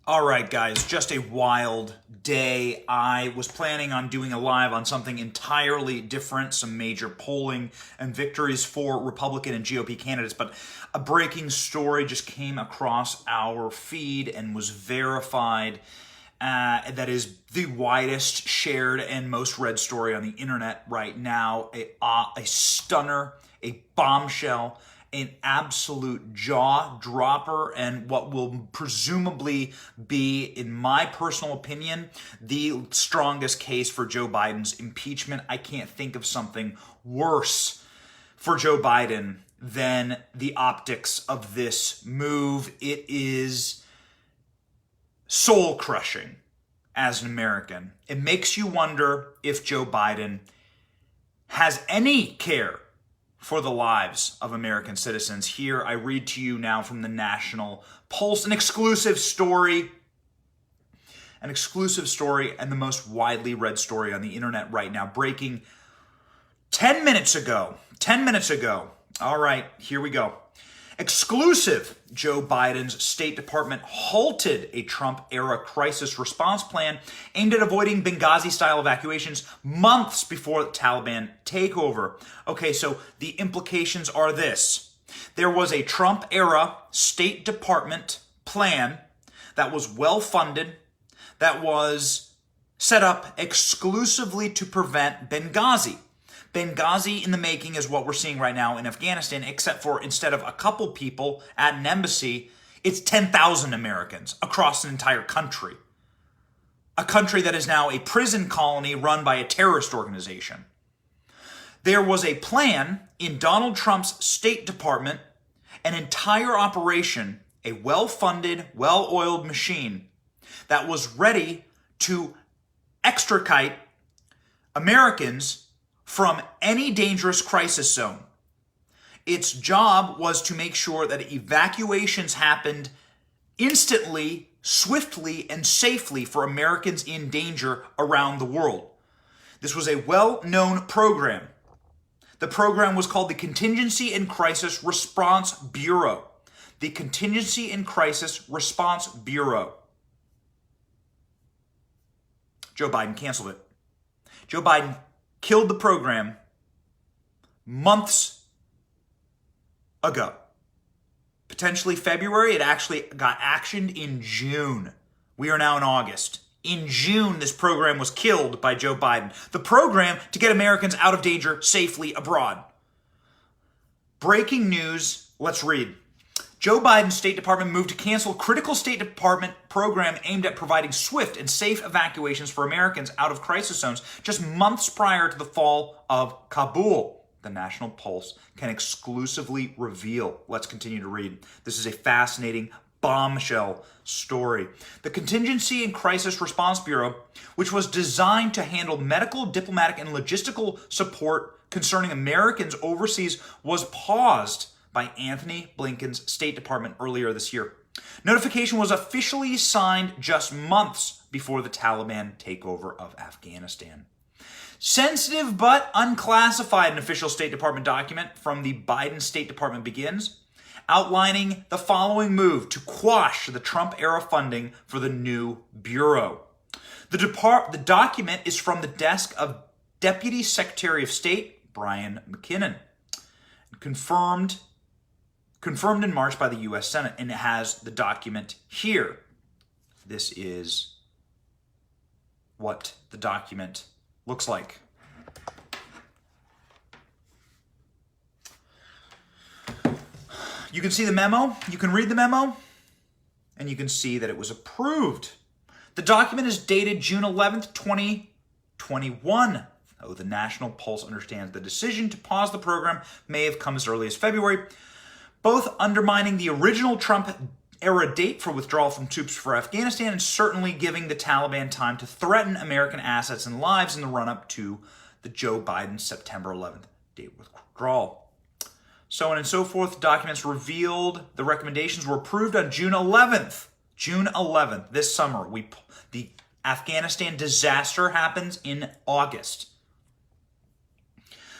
All right, guys, just a wild day. I was planning on doing a live on something entirely different, some major polling and victories for Republican and GOP candidates, but a breaking story just came across our feed and was verified. That is the widest shared and most read story on the internet right now. A stunner, a bombshell, an absolute jaw dropper, and what will presumably be, in my personal opinion, the strongest case for Joe Biden's impeachment. I can't think of something worse for Joe Biden than the optics of this move. It is soul crushing as an American. It makes you wonder if Joe Biden has any care for the lives of American citizens. Here, I read to you now from the National Pulse, an exclusive story, and the most widely read story on the internet right now, breaking 10 minutes ago. All right, here we go. Exclusive: Joe Biden's State Department halted a Trump-era crisis response plan aimed at avoiding Benghazi-style evacuations months before the Taliban takeover. Okay, so the implications are this. There was a Trump-era State Department plan that was well-funded, that was set up exclusively to prevent Benghazi. Benghazi in the making is what we're seeing right now in Afghanistan, except for instead of a couple people at an embassy, it's 10,000 Americans across an entire country. A country that is now a prison colony run by a terrorist organization. There was a plan in Donald Trump's State Department, an entire operation, a well-funded, well-oiled machine that was ready to extricate Americans from any dangerous crisis zone. Its job was to make sure that evacuations happened instantly, swiftly, and safely for Americans in danger around the world. This was a well-known program. The program was called the Contingency and Crisis Response Bureau. The Contingency and Crisis Response Bureau. Joe Biden canceled it. Joe Biden killed the program months ago. Potentially February. It actually got actioned in June. We are now in August. In June, this program was killed by Joe Biden. The program to get Americans out of danger safely abroad. Breaking news. Let's read. Joe Biden's State Department moved to cancel critical State Department program aimed at providing swift and safe evacuations for Americans out of crisis zones just months prior to the fall of Kabul. The National Pulse can exclusively reveal. Let's continue to read. This is a fascinating bombshell story. The Contingency and Crisis Response Bureau, which was designed to handle medical, diplomatic, and logistical support concerning Americans overseas, was paused by Antony Blinken's State Department earlier this year. Notification was officially signed just months before the Taliban takeover of Afghanistan. Sensitive but unclassified, an official State Department document from the Biden State Department begins, outlining the following move to quash the Trump-era funding for the new bureau. The document is from the desk of Deputy Secretary of State Brian McKinnon, confirmed in March by the U.S. Senate, and it has the document here. This is what the document looks like. You can see the memo, you can read the memo, and you can see that it was approved. The document is dated June 11th, 2021. Oh, the National Pulse understands the decision to pause the program may have come as early as February, both undermining the original Trump-era date for withdrawal from troops for Afghanistan and certainly giving the Taliban time to threaten American assets and lives in the run-up to the Joe Biden September 11th date withdrawal. So on and so forth, documents revealed the recommendations were approved on June 11th. June 11th, this summer. The Afghanistan disaster happens in August.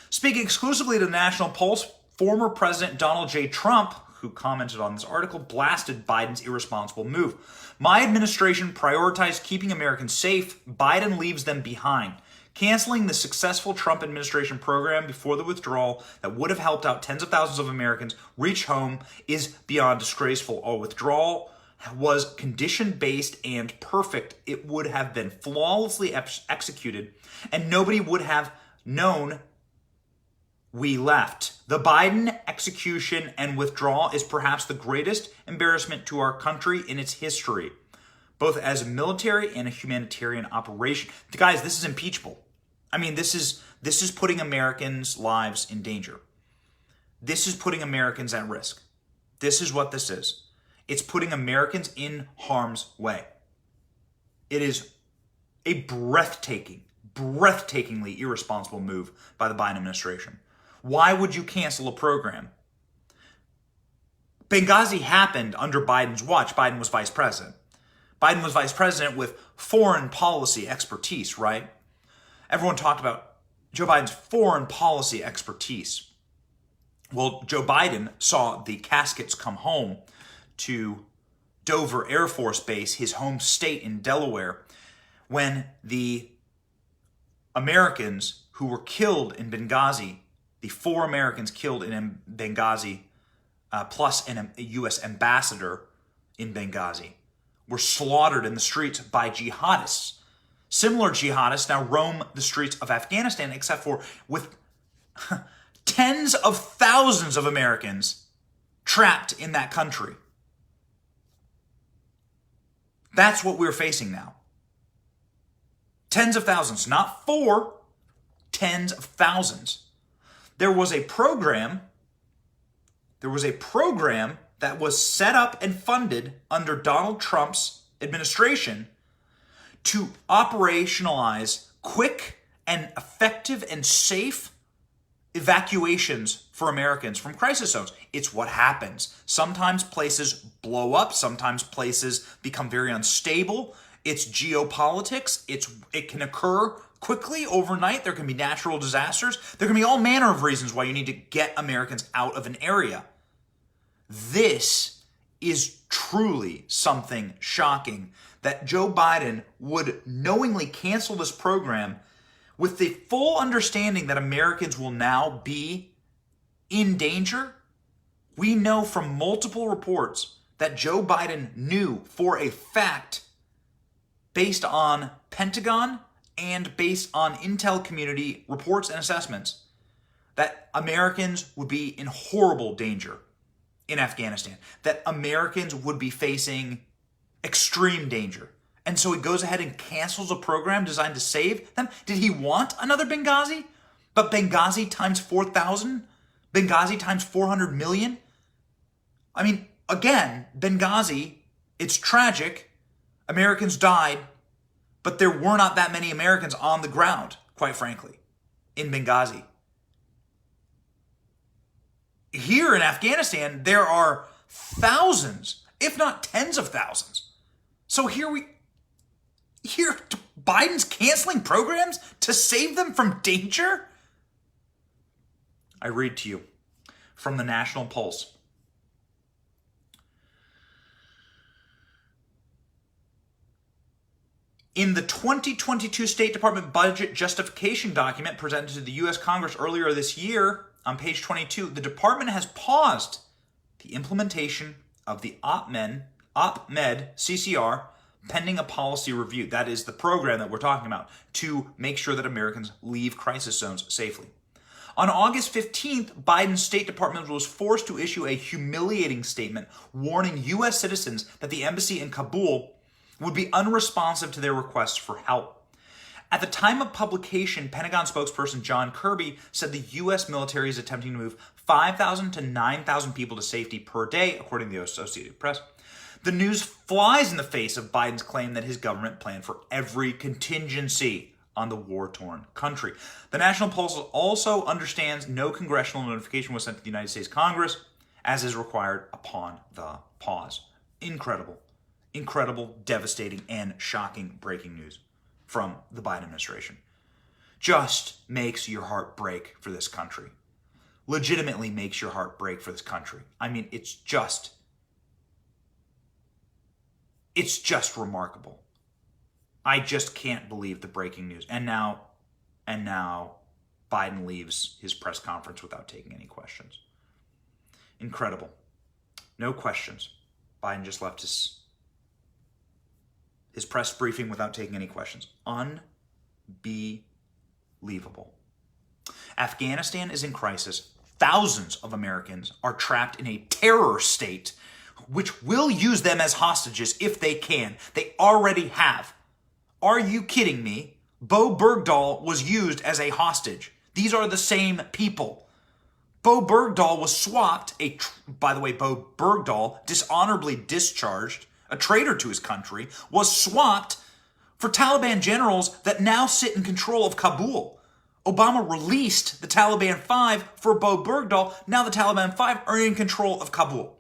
Speaking exclusively to the National Pulse, former President Donald J. Trump, who commented on this article, blasted Biden's irresponsible move. My administration prioritized keeping Americans safe. Biden leaves them behind. Canceling the successful Trump administration program before the withdrawal that would have helped out tens of thousands of Americans reach home is beyond disgraceful. Our withdrawal was condition-based and perfect. It would have been flawlessly executed, and nobody would have known we left. The Biden execution and withdrawal is perhaps the greatest embarrassment to our country in its history, both as a military and a humanitarian operation. Guys, this is impeachable. I mean, this is putting Americans' lives in danger. This is putting Americans at risk. This is what this is. It's putting Americans in harm's way. It is a breathtakingly irresponsible move by the Biden administration. Why would you cancel a program? Benghazi happened under Biden's watch. Biden was vice president. Biden was vice president with foreign policy expertise, right? Everyone talked about Joe Biden's foreign policy expertise. Well, Joe Biden saw the caskets come home to Dover Air Force Base, his home state in Delaware, when the Americans who were killed in Benghazi, the 4 Americans killed in Benghazi, plus a U.S. ambassador in Benghazi, were slaughtered in the streets by jihadists. Similar jihadists now roam the streets of Afghanistan, except for with tens of thousands of Americans trapped in that country. That's what we're facing now. Tens of thousands, not 4, tens of thousands. There was a program that was set up and funded under Donald Trump's administration to operationalize quick and effective and safe evacuations for Americans from crisis zones. It's what happens. Sometimes places blow up. Sometimes places become very unstable. It's geopolitics. It can occur quickly overnight. There can be natural disasters. There can be all manner of reasons why you need to get Americans out of an area. This is truly something shocking, that Joe Biden would knowingly cancel this program with the full understanding that Americans will now be in danger. We know from multiple reports that Joe Biden knew for a fact, based on Pentagon and based on intel community reports and assessments, that Americans would be in horrible danger in Afghanistan, that Americans would be facing extreme danger. And so he goes ahead and cancels a program designed to save them. Did he want another Benghazi? But Benghazi times 4,000? Benghazi times 400 million? I mean, again, Benghazi, it's tragic. Americans died, but there were not that many Americans on the ground, quite frankly, in Benghazi. Here in Afghanistan, there are thousands, if not tens of thousands. So here Biden's canceling programs to save them from danger? I read to you from the National Pulse. In the 2022 State Department budget justification document presented to the U.S. Congress earlier this year, on page 22, the department has paused the implementation of the OpMed CCR pending a policy review. That is the program that we're talking about to make sure that Americans leave crisis zones safely. On August 15th, Biden's State Department was forced to issue a humiliating statement warning U.S. citizens that the embassy in Kabul would be unresponsive to their requests for help. At the time of publication, Pentagon spokesperson John Kirby said the U.S. military is attempting to move 5,000 to 9,000 people to safety per day, according to the Associated Press. The news flies in the face of Biden's claim that his government planned for every contingency on the war-torn country. The National Pulse also understands no congressional notification was sent to the United States Congress, as is required upon the pause. Incredible, devastating, and shocking breaking news from the Biden administration. Just makes your heart break for this country. Legitimately makes your heart break for this country. I mean, it's just It's just remarkable. I just can't believe the breaking news. And now Biden leaves his press conference without taking any questions. Incredible. No questions. Biden just left his press briefing without taking any questions. Unbelievable. Afghanistan is in crisis. Thousands of Americans are trapped in a terror state, which will use them as hostages if they can. They already have. Are you kidding me? Bo Bergdahl was used as a hostage. These are the same people. Bo Bergdahl was swapped, by the way, Bo Bergdahl, dishonorably discharged, a traitor to his country, was swapped for Taliban generals that now sit in control of Kabul. Obama released the Taliban 5 for Bo Bergdahl. Now the Taliban 5 are in control of Kabul.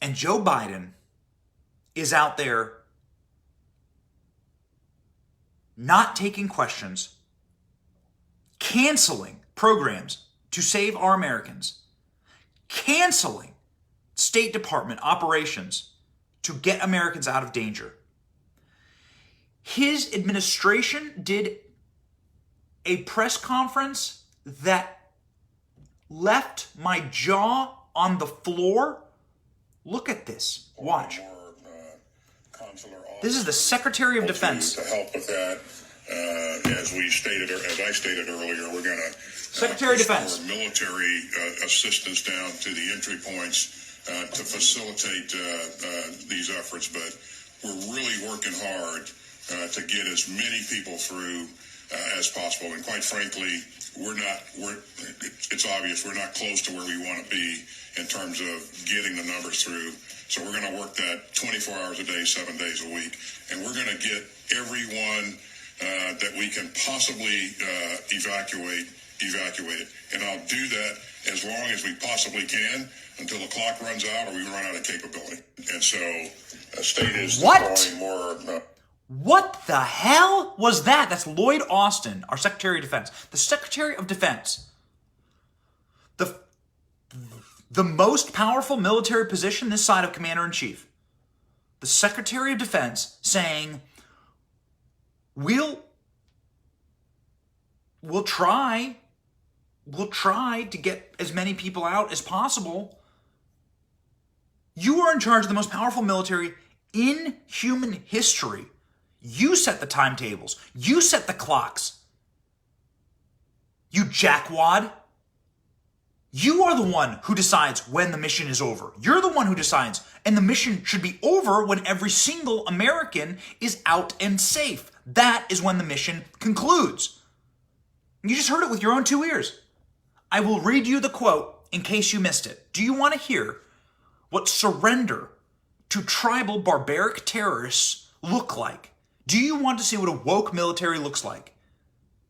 And Joe Biden is out there not taking questions, canceling programs to save our Americans, canceling State Department operations to get Americans out of danger. His administration did a press conference that left my jaw on the floor. Look at this. Watch. This is the Secretary of Defense. To help with that, as I stated earlier, we're going to Secretary of Defense military assistance down to the entry points to facilitate these efforts. But we're really working hard to get as many people through as possible. And quite frankly, it's obvious we're not close to where we want to be in terms of getting the numbers through. So we're going to work that 24 hours a day, 7 days a week. And we're going to get everyone that we can possibly evacuated. And I'll do that as long as we possibly can until the clock runs out or we run out of capability. And so the state is deploying more. What the hell was that? That's Lloyd Austin, our Secretary of Defense. The Secretary of Defense. The most powerful military position this side of Commander-in-Chief. The Secretary of Defense saying, we'll try to get as many people out as possible. You are in charge of the most powerful military in human history. You set the timetables. You set the clocks. You jackwad. You are the one who decides when the mission is over. You're the one who decides. And the mission should be over when every single American is out and safe. That is when the mission concludes. You just heard it with your own 2 ears. I will read you the quote in case you missed it. Do you want to hear what surrender to tribal barbaric terrorists look like? Do you want to see what a woke military looks like?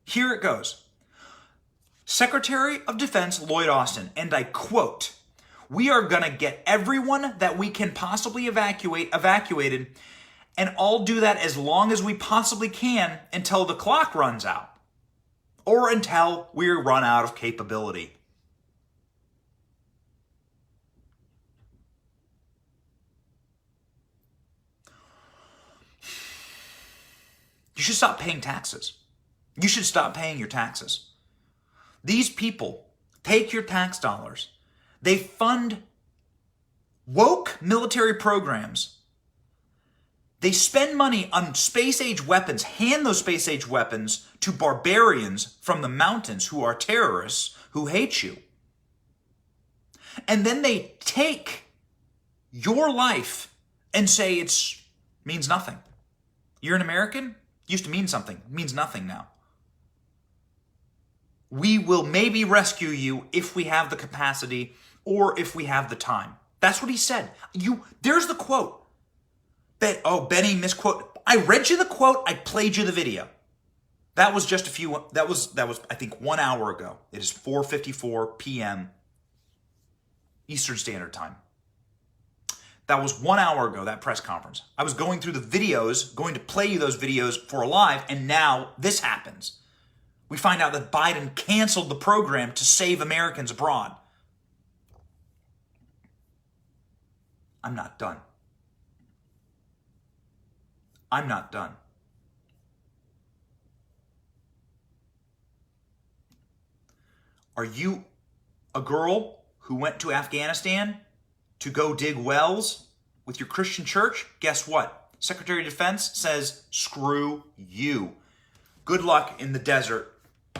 Here it goes. Secretary of Defense Lloyd Austin, and I quote, "We are going to get everyone that we can possibly evacuated, and I'll do that as long as we possibly can until the clock runs out, or until we run out of capability." You should stop paying taxes. You should stop paying your taxes. These people take your tax dollars. They fund woke military programs. They spend money on space-age weapons, hand those space-age weapons to barbarians from the mountains who are terrorists who hate you. And then they take your life and say it means nothing. You're an American? Used to mean something. It means nothing now. We will maybe rescue you if we have the capacity or if we have the time. That's what he said. There's the quote. Benny misquote. I read you the quote. I played you the video. That was just that was I think 1 hour ago. It is 4:54 p.m. Eastern Standard Time. That was 1 hour ago, that press conference. I was going through the videos, going to play you those videos for a live, and now this happens. We find out that Biden canceled the program to save Americans abroad. I'm not done. I'm not done. Are you a girl who went to Afghanistan to go dig wells with your Christian church? Guess what? Secretary of Defense says, screw you. Good luck in the desert.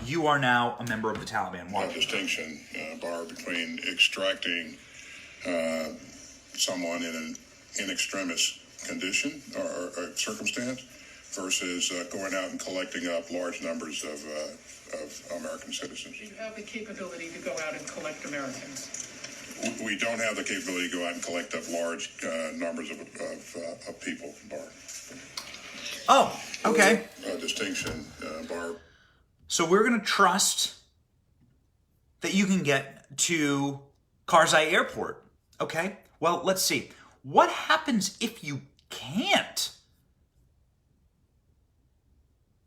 You are now a member of the Taliban. A distinction, Barb, between extracting someone in an in extremis condition or circumstance versus going out and collecting up large numbers of American citizens. Do you have the capability to go out and collect Americans? We don't have the capability to go out and collect up large numbers of people, Barb. Oh, okay. Distinction, Barb. So we're going to trust that you can get to Karzai Airport. Okay? Well, let's see. What happens if you can't?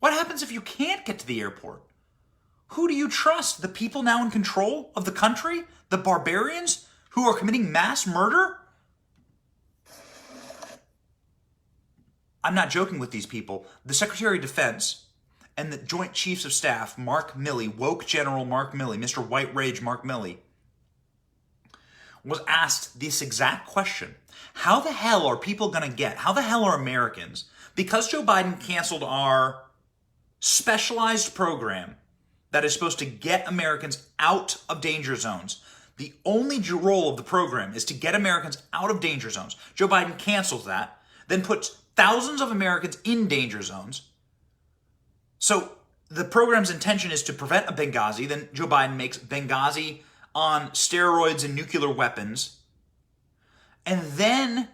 What happens if you can't get to the airport? Who do you trust? The people now in control of the country? The barbarians who are committing mass murder? I'm not joking with these people. The Secretary of Defense and the Joint Chiefs of Staff, Mark Milley, woke General Mark Milley, Mr. White Rage Mark Milley, was asked this exact question. How the hell are people going to get, how the hell are Americans, because Joe Biden canceled our specialized program that is supposed to get Americans out of danger zones. The only role of the program is to get Americans out of danger zones. Joe Biden cancels that, then puts thousands of Americans in danger zones. So the program's intention is to prevent a Benghazi. Then Joe Biden makes Benghazi on steroids and nuclear weapons. And then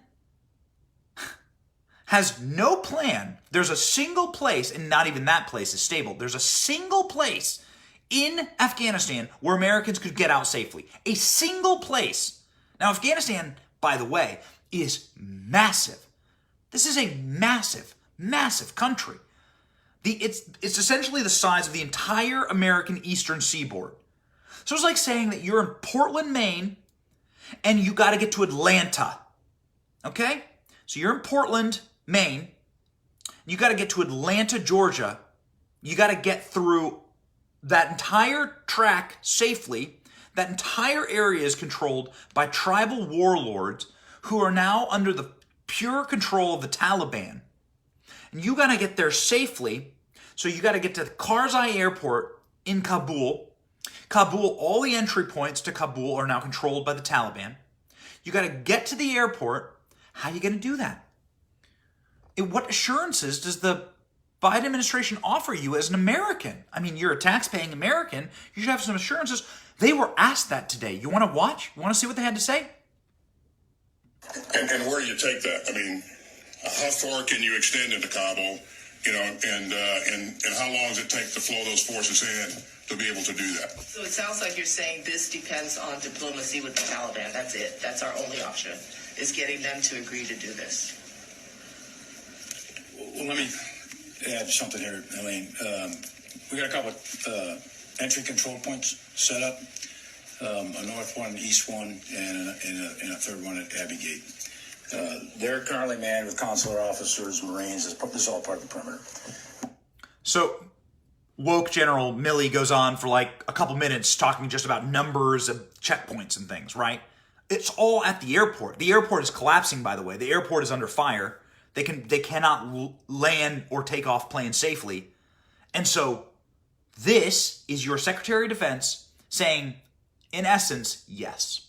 has no plan. There's a single place, and not even that place is stable. There's a single place in Afghanistan where Americans could get out safely. A single place. Now, Afghanistan, by the way, is massive. This is a massive, massive country. It's essentially the size of the entire American eastern seaboard. So it's like saying that you're in Portland, Maine, and you got to get to Atlanta. Okay? So you're in Portland, Maine. You got to get to Atlanta, Georgia. You got to get through that entire track safely. That entire area is controlled by tribal warlords who are now under the pure control of the Taliban. And you got to get there safely. So you got to get to Karzai Airport in Kabul. Kabul, all the entry points to Kabul are now controlled by the Taliban. You got to get to the airport. How are you going to do that? What assurances does the Biden administration offer you as an American? I mean, you're a tax-paying American. You should have some assurances. They were asked that today. You want to watch? You want to see what they had to say? And where do you take that? I mean, how far can you extend into Kabul? You know, and how long does it take to flow those forces in to be able to do that? So it sounds like you're saying this depends on diplomacy with the Taliban. That's it. That's our only option, is getting them to agree to do this. Well, let me add something here, Elaine. We got a couple entry control points set up, a north one, an east one, and a third one at Abbey Gate. They're currently manned with consular officers, Marines. This is all part of the perimeter. So woke General Milley goes on for like a couple minutes talking just about numbers of checkpoints and things, right? It's all at the airport. The airport is collapsing, by the way. The airport is under fire. They cannot land or take off planes safely. And so this is your Secretary of Defense saying, in essence, yes,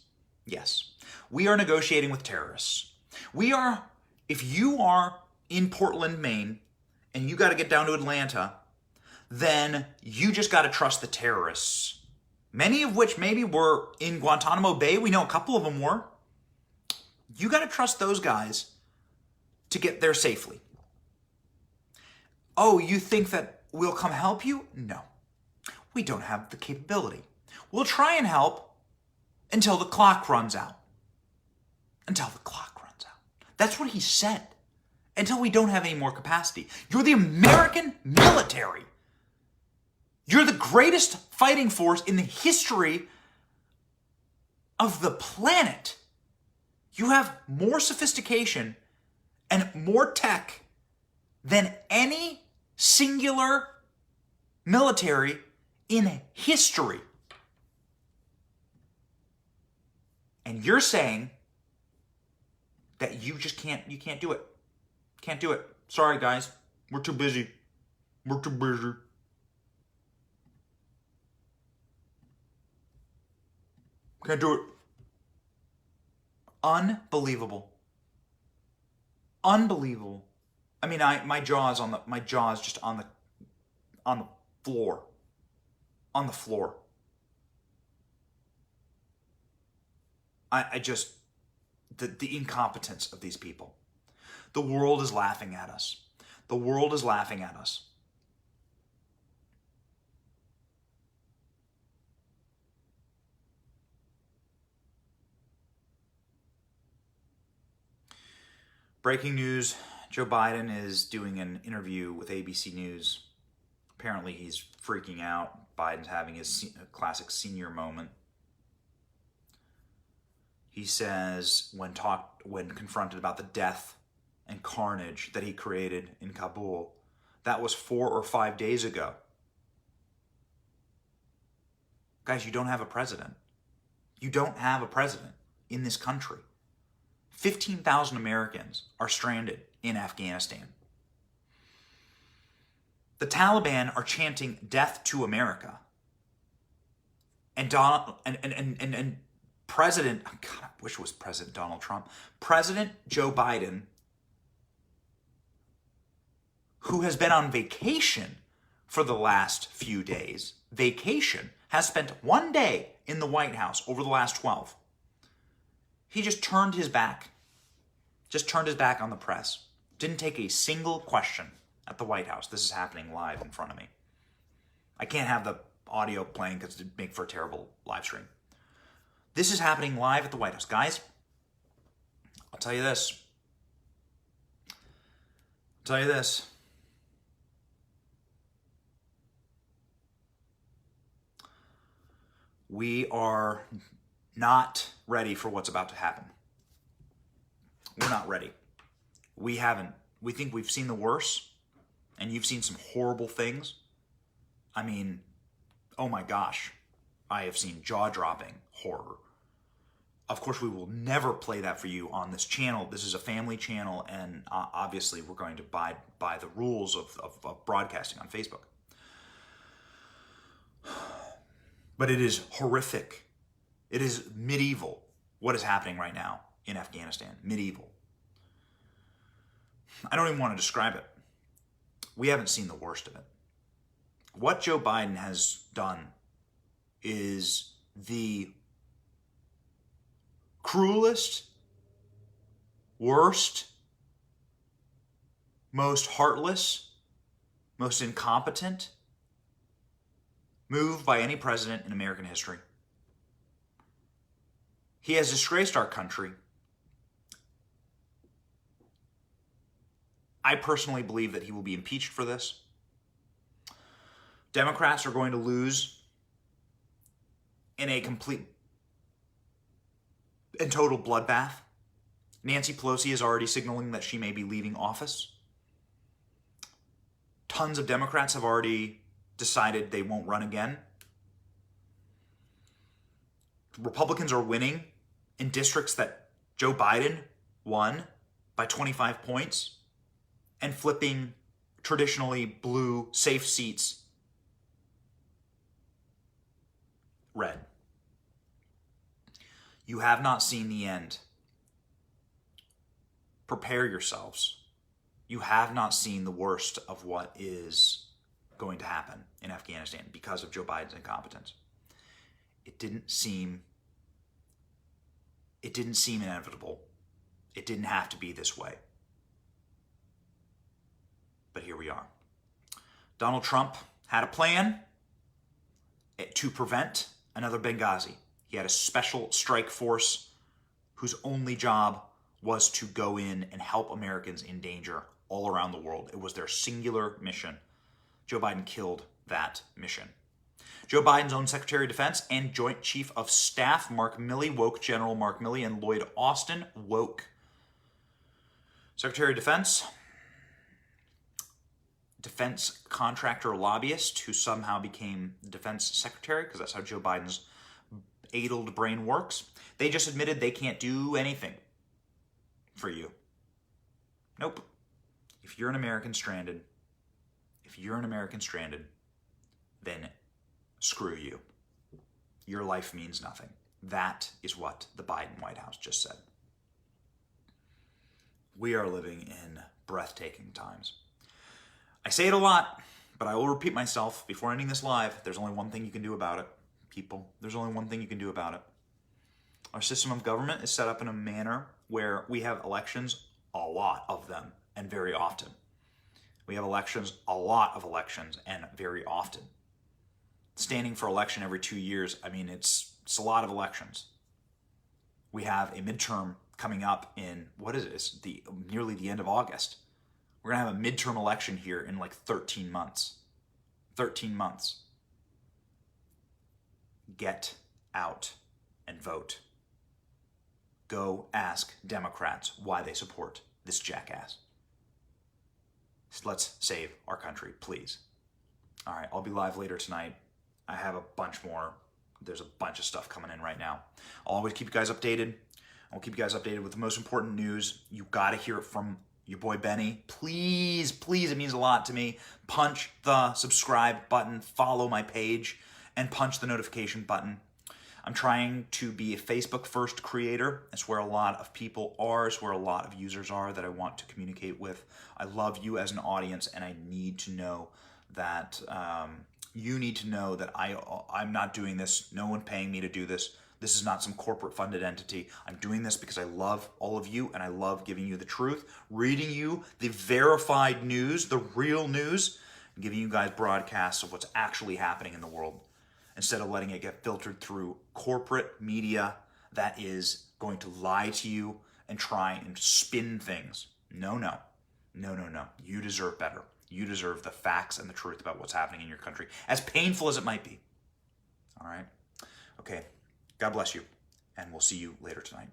we are negotiating with terrorists. If you are in Portland, Maine, and you got to get down to Atlanta, then you just got to trust the terrorists. Many of which maybe were in Guantanamo Bay. We know a couple of them were. You got to trust those guys to get there safely. Oh, you think that we'll come help you? No, we don't have the capability. We'll try and help until the clock runs out. Until the clock runs out. That's what he said. Until we don't have any more capacity. You're the American military. You're the greatest fighting force in the history of the planet. You have more sophistication and more tech than any singular military in history. And you're saying that you can't do it. Can't do it. Sorry, guys. We're too busy. We're too busy. Can't do it. Unbelievable. Unbelievable. I mean, my jaw's just on the floor. On the floor. I just, the incompetence of these people. The world is laughing at us. The world is laughing at us. Breaking news, Joe Biden is doing an interview with ABC News. Apparently he's freaking out. Biden's having his classic senior moment. He says when confronted about the death and carnage that he created in Kabul, that was 4 or 5 days ago. Guys, you don't have a president. You don't have a president in this country. 15,000 Americans are stranded in Afghanistan. The Taliban are chanting death to America. And President, God, I wish it was President Donald Trump, President Joe Biden, who has been on vacation for the last few days, has spent 1 day in the White House over the last 12. He just turned his back on the press. Didn't take a single question at the White House. This is happening live in front of me. I can't have the audio playing because it'd make for a terrible live stream. This is happening live at the White House. Guys, I'll tell you this. We are not ready for what's about to happen. We're not ready. We think we've seen the worst, and you've seen some horrible things. I mean, oh my gosh, I have seen jaw-dropping horror. Of course, we will never play that for you on this channel. This is a family channel, and obviously we're going to abide by the rules of broadcasting on Facebook. But it is horrific. It is medieval what is happening right now in Afghanistan. Medieval. I don't even want to describe it. We haven't seen the worst of it. What Joe Biden has done is the cruelest, worst, most heartless, most incompetent move by any president in American history. He has disgraced our country. I personally believe that he will be impeached for this. Democrats are going to lose in a complete and total bloodbath. Nancy Pelosi is already signaling that she may be leaving office. Tons of Democrats have already decided they won't run again. Republicans are winning in districts that Joe Biden won by 25 points and flipping traditionally blue safe seats red. You have not seen the end. Prepare yourselves. You have not seen the worst of what is going to happen in Afghanistan because of Joe Biden's incompetence. It didn't seem inevitable. It didn't have to be this way. But here we are. Donald Trump had a plan to prevent another Benghazi. He had a special strike force whose only job was to go in and help Americans in danger all around the world. It was their singular mission. Joe Biden killed that mission. Joe Biden's own Secretary of Defense and Joint Chief of Staff, Mark Milley, woke General Mark Milley, and Lloyd Austin, woke. Secretary of Defense, defense contractor lobbyist who somehow became defense secretary, because that's how Joe Biden's addled brain works. They just admitted they can't do anything for you. Nope. If you're an American stranded, then screw you. Your life means nothing. That is what the Biden White House just said. We are living in breathtaking times. I say it a lot, but I will repeat myself before ending this live. There's only one thing you can do about it, people. There's only one thing you can do about it. Our system of government is set up in a manner where we have elections, a lot of them, and very often. We have elections, a lot of elections, and very often. Standing for election every 2 years, I mean, it's a lot of elections. We have a midterm coming up in, what is it? It's nearly the end of August. We're going to have a midterm election here in like 13 months. 13 months. Get out and vote. Go ask Democrats why they support this jackass. Let's save our country, please. All right, I'll be live later tonight. I have a bunch more. There's a bunch of stuff coming in right now. I'll always keep you guys updated. I'll keep you guys updated with the most important news. You got to hear it from your boy Benny. Please, please, it means a lot to me. Punch the subscribe button, follow my page, and punch the notification button. I'm trying to be a Facebook-first creator. That's where a lot of people are. It's where a lot of users are that I want to communicate with. I love you as an audience, and I need to know that you need to know that I'm not doing this. No one paying me to do this. This is not some corporate-funded entity. I'm doing this because I love all of you, and I love giving you the truth, reading you the verified news, the real news, and giving you guys broadcasts of what's actually happening in the world, instead of letting it get filtered through corporate media that is going to lie to you and try and spin things. No. You deserve better. You deserve the facts and the truth about what's happening in your country, as painful as it might be. All right? Okay. God bless you, and we'll see you later tonight.